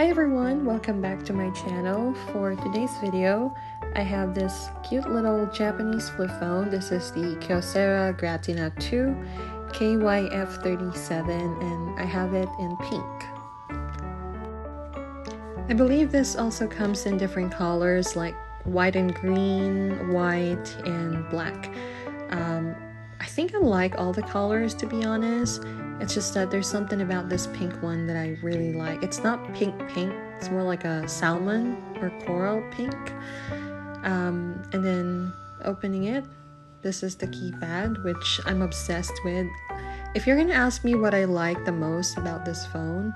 Hi everyone, welcome back to my channel. For today's video, I have this cute little Japanese flip phone. This is the Kyocera Gratina 2 kyf37 and I have it in pink. I believe this also comes in different colors like white and green, white and black. I think I like all the colors, to be honest. It's just that there's something about this pink one that I really like. It's not pink, it's more like a salmon or coral pink. And then opening it, this is the keypad, which I'm obsessed with. If you're gonna ask me what I like the most about this phone,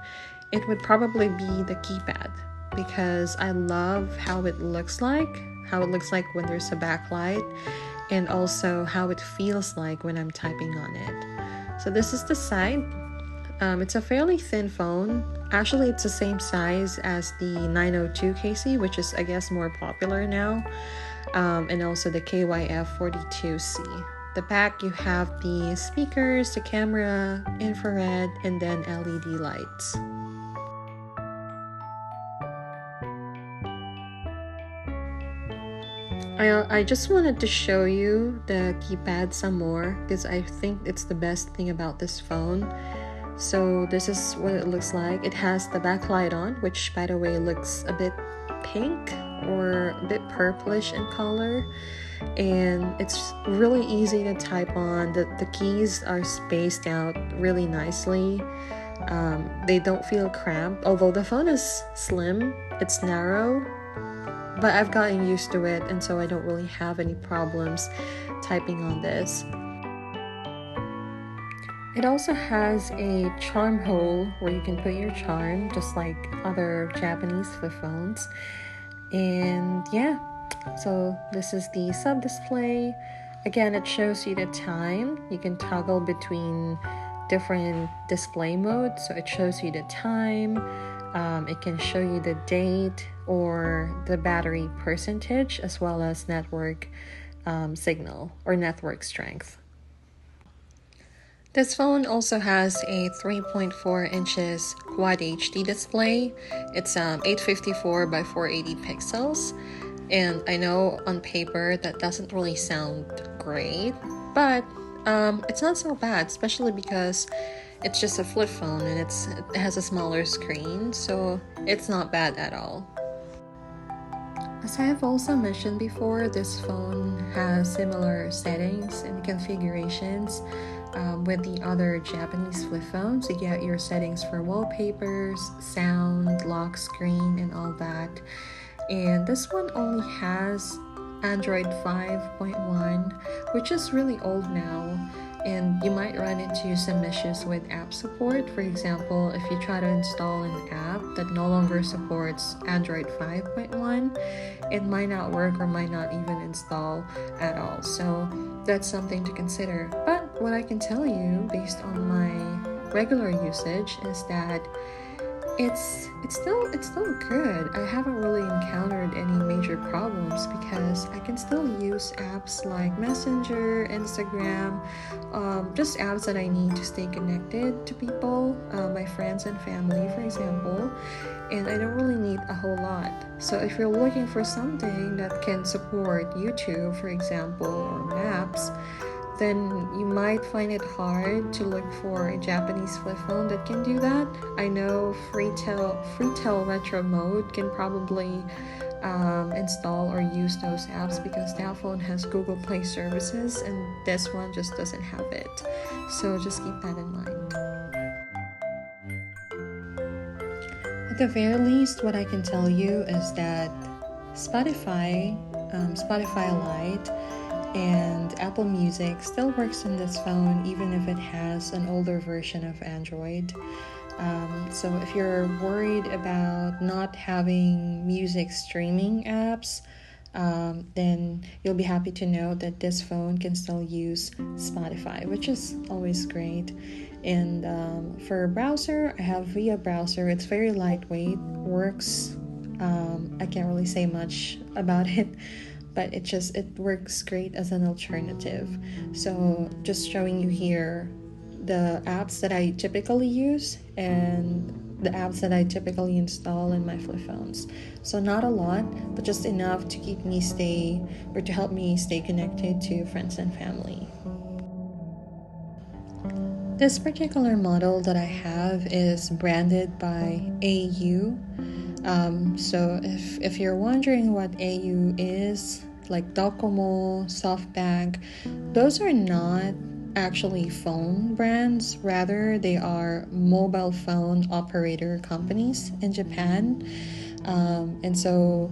it would probably be the keypad, because I love how it looks like when there's a backlight, and also how it feels like when I'm typing on it. So this is the side. It's a fairly thin phone. Actually, it's the same size as the 902 KC, which is, I guess, more popular now, and also the kyf37. The back, you have the speakers, the camera, infrared, and then LED lights. I just wanted to show you the keypad some more because I think it's the best thing about this phone. So this is what it looks like. It has the backlight on, which by the way looks a bit pink or a bit purplish in color, and it's really easy to type on. The keys are spaced out really nicely. They don't feel cramped, although the phone is slim, it's narrow, but I've gotten used to it, and so I don't really have any problems typing on this. It also has a charm hole where you can put your charm, just like other Japanese flip phones. And yeah, so this is the sub display. Again, it shows you the time. You can toggle between different display modes, so it shows you the time. It can show you the date or the battery percentage, as well as network signal or network strength. This phone also has a 3.4 inches Quad HD display. It's 854 by 480 pixels. And I know on paper that doesn't really sound great, but it's not so bad, especially because it's just a flip phone and it has a smaller screen, so it's not bad at all. As I have also mentioned before, this phone has similar settings and configurations with the other Japanese flip phones. You get your settings for wallpapers, sound, lock screen, and all that. And this one only has Android 5.1, which is really old now, and you might run into some issues with app support. For example, if you try to install an app that no longer supports Android 5.1, it might not work or might not even install at all. So that's something to consider. But what I can tell you based on my regular usage is that it's still good. I haven't really encountered any major problems because I can still use apps like Messenger, Instagram, just apps that I need to stay connected to people, my friends and family, for example, and I don't really need a whole lot. So if you're looking for something that can support YouTube, for example, or Maps, then you might find it hard to look for a Japanese flip phone that can do that. I know Freetel Retro Mode can probably install or use those apps because that phone has Google Play services and this one just doesn't have it. So just keep that in mind. At the very least, what I can tell you is that Spotify Lite, and Apple Music still works in this phone even if it has an older version of Android. So if you're worried about not having music streaming apps, then you'll be happy to know that this phone can still use Spotify, which is always great. And for browser, I have Via browser. It's very lightweight, works. I can't really say much about it, but it works great as an alternative. So just showing you here the apps that I typically use and the apps that I typically install in my flip phones. So not a lot, but just enough to keep me to help me stay connected to friends and family. This particular model that I have is branded by AU. So if you're wondering what AU is, like Docomo, SoftBank, those are not actually phone brands. Rather, they are mobile phone operator companies in Japan. And so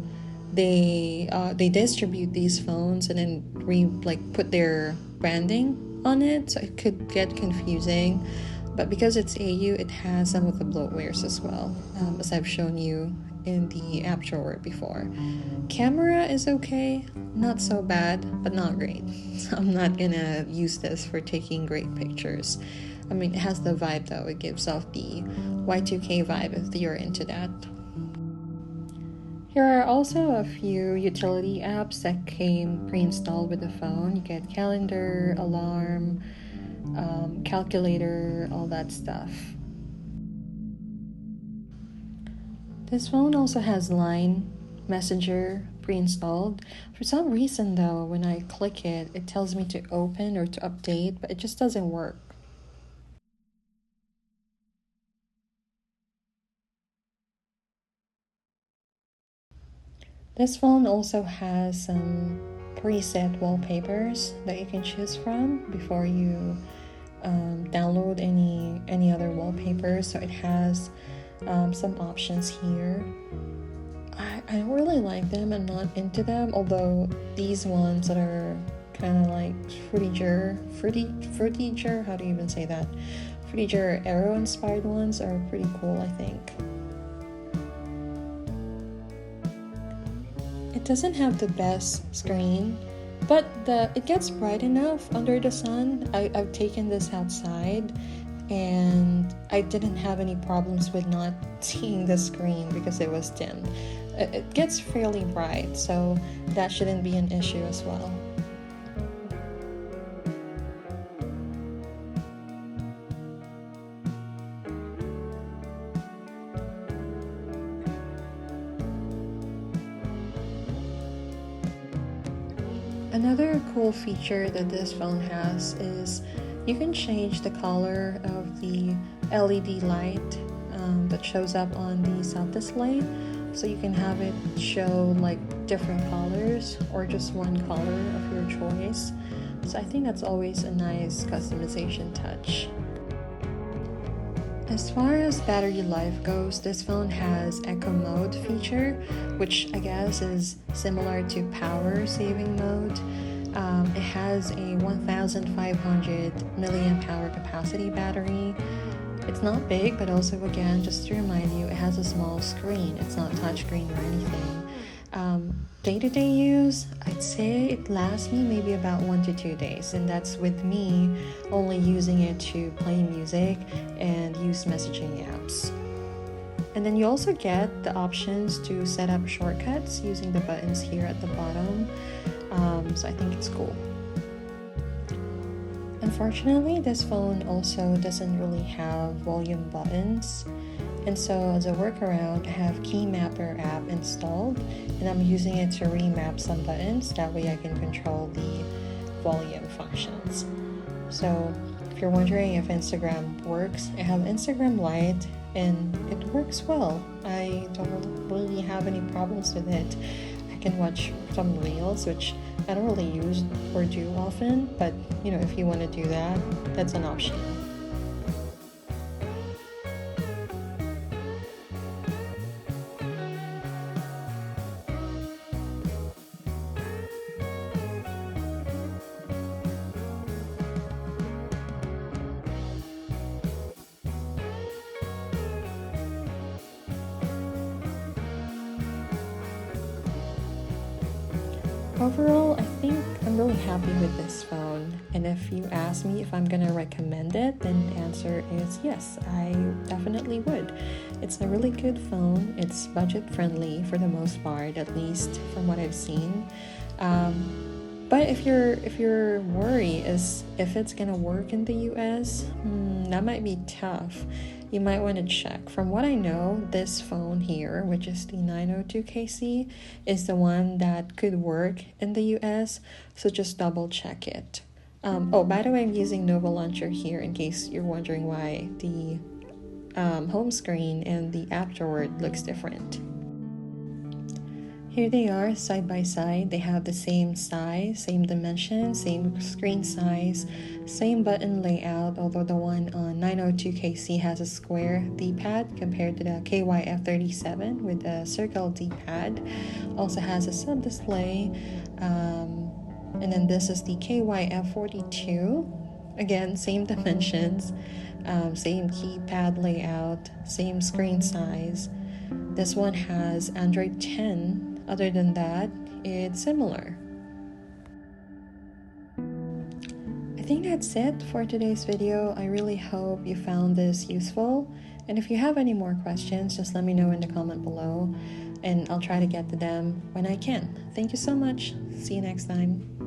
they distribute these phones and then put their branding on it, so it could get confusing. But because it's AU, it has some of the bloatwares as well, as I've shown you in the app drawer before. Camera is okay, not so bad, but not great. So I'm not gonna use this for taking great pictures. I mean, it has the vibe though, it gives off the Y2K vibe if you're into that. Here are also a few utility apps that came pre-installed with the phone. You get calendar, alarm, calculator, all that stuff. This phone also has Line, Messenger pre-installed. For some reason though, when I click it, it tells me to open or to update, but it just doesn't work. This phone also has some preset wallpapers that you can choose from before you download any other wallpapers. So it has some options here. I don't really like them. I'm not into them, although these ones that are kind of like fruitiger, how do you even say that? Fruitiger arrow inspired ones are pretty cool, I think. It doesn't have the best screen, but it gets bright enough under the sun. I've taken this outside and I didn't have any problems with not seeing the screen because it was dimmed. It gets fairly bright, so that shouldn't be an issue as well. Another cool feature that this phone has is you can change the color of the LED light that shows up on the sub-display. So you can have it show like different colors or just one color of your choice. So I think that's always a nice customization touch. As far as battery life goes, this phone has Eco Mode feature, which I guess is similar to power saving mode. It has a 1500 milliamp hour capacity battery. It's not big, but also again, just to remind you, it has a small screen. It's not touchscreen or anything. Day-to-day use, I'd say it lasts me maybe about 1 to 2 days, and that's with me only using it to play music and use messaging apps. And then you also get the options to set up shortcuts using the buttons here at the bottom, so I think it's cool. Unfortunately, this phone also doesn't really have volume buttons, and so as a workaround, I have Keymapper app installed and I'm using it to remap some buttons. That way I can control the volume functions. So if you're wondering if Instagram works, I have Instagram Lite and it works well. I don't really have any problems with it. I can watch some reels, which I don't really use or do often, but if you want to do that, that's an option. Overall, I think I'm really happy with this phone, and if you ask me if I'm gonna recommend it, then the answer is yes, I definitely would. It's a really good phone. It's budget friendly for the most part, at least from what I've seen. But if your worry is if it's gonna work in the US, that might be tough. you might want to check. From what I know, this phone here, which is the 902KC, is the one that could work in the US, so just double check it. Oh, by the way, I'm using Nova Launcher here in case you're wondering why the home screen and the app drawer looks different. Here they are side by side. They have the same size, same dimension, same screen size, same button layout, although the one on 902KC has a square D-pad compared to the kyf37 with a circle D-pad. Also has a sub-display, and then this is the kyf42. Again, same dimensions, same keypad layout, same screen size. This one has Android 10. Other than that, it's similar. I think that's it for today's video. I really hope you found this useful. And if you have any more questions, just let me know in the comment below, and I'll try to get to them when I can. Thank you so much. See you next time.